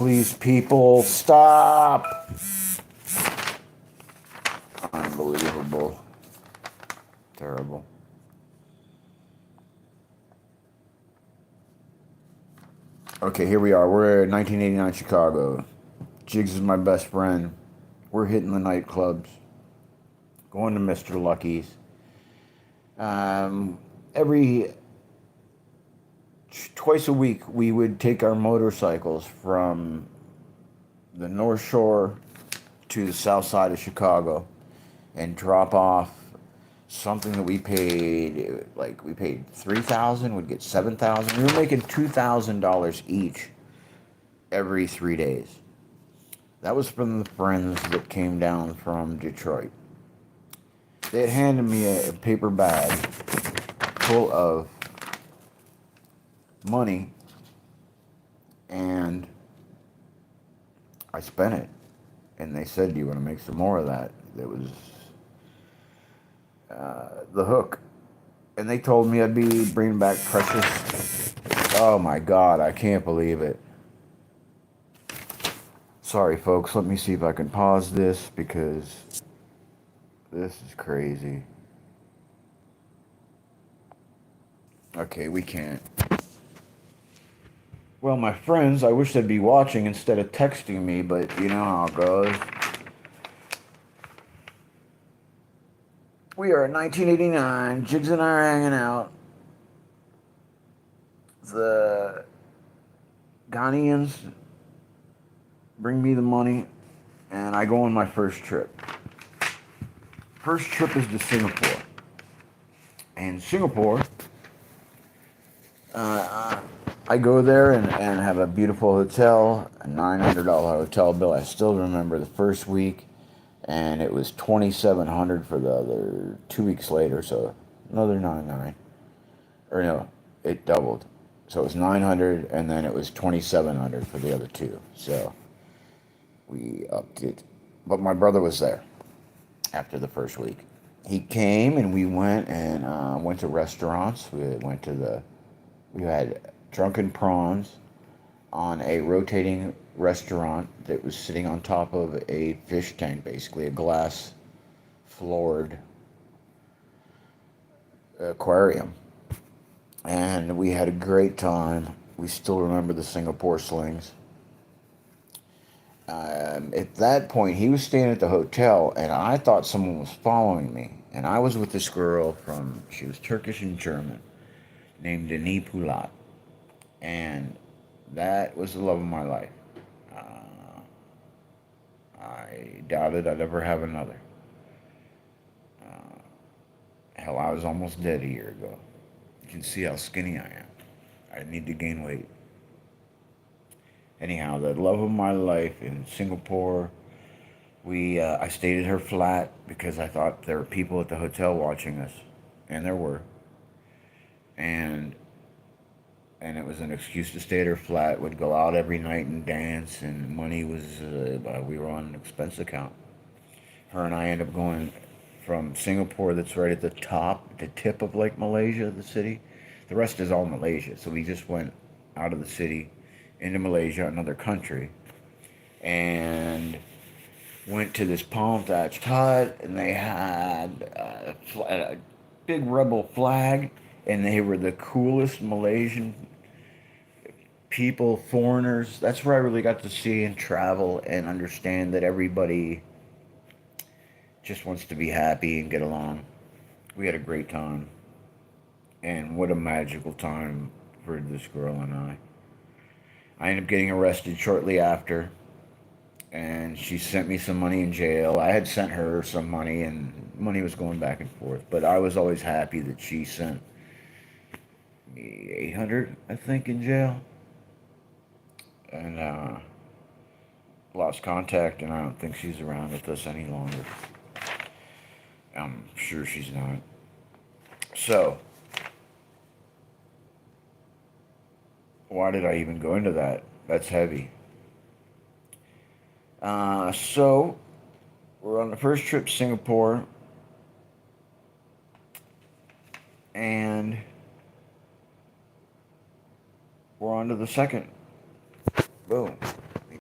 Please, people, stop. Unbelievable. Terrible. Okay, here we are. We're in 1989 Chicago. Jigs is my best friend. We're hitting the nightclubs, going to Mr. Lucky's. Every twice a week, we would take our motorcycles from the North Shore to the south side of Chicago and drop off something that we paid, like we paid $3,000, we'd get $7,000. We were making $2,000 each every 3 days. That was from the friends that came down from Detroit. They had handed me a paper bag full of money, and I spent it. And they said, "Do you want to make some more of that?" That was the hook. And they told me I'd be bringing back precious. Oh my God, I can't believe it. Sorry, folks. Let me see if I can pause this because this is crazy. Okay, we can't. Well, my friends, I wish they'd be watching instead of texting me, but you know how it goes. We are in 1989. Jigs and I are hanging out. The Ghanaians bring me the money, and I go on my first trip. First trip is to Singapore. And Singapore, I go there and have a beautiful hotel, a $900 hotel bill. I still remember the first week, and it was $2,700 for the other 2 weeks later, so another $900. Or no, it doubled. So it was $900, and then it was $2,700 for the other two. So we upped it. But my brother was there after the first week. He came, and we went to restaurants. We had drunken prawns on a rotating restaurant that was sitting on top of a fish tank, basically a glass floored aquarium. And we had a great time. We still remember the Singapore slings. At that point, he was staying at the hotel, and I thought someone was following me. And I was with this girl she was Turkish and German, named Dani Pulat. And that was the love of my life. I doubted I'd ever have another. Hell, I was almost dead a year ago. You can see how skinny I am. I need to gain weight. Anyhow, the love of my life in Singapore, I stayed at her flat because I thought there were people at the hotel watching us, and there were. And it was an excuse to stay at her flat. Would go out every night and dance, and money was we were on an expense account. Her and I ended up going from Singapore, that's right at the tip of Lake Malaysia, the city. The rest is all Malaysia, so we just went out of the city into Malaysia, another country, and went to this palm thatched hut, and they had a big rebel flag, and they were the coolest Malaysian people, foreigners. That's where I really got to see and travel and understand that everybody just wants to be happy and get along. We had a great time, and what a magical time for this girl and I. I ended up getting arrested shortly after, and she sent me some money in jail. I had sent her some money, and money was going back and forth, but I was always happy that she sent me $800, I think, in jail. And lost contact, and I don't think she's around with us any longer. I'm sure she's not. So, why did I even go into that? That's heavy. So, we're on the first trip to Singapore, and we're on to the second. Boom.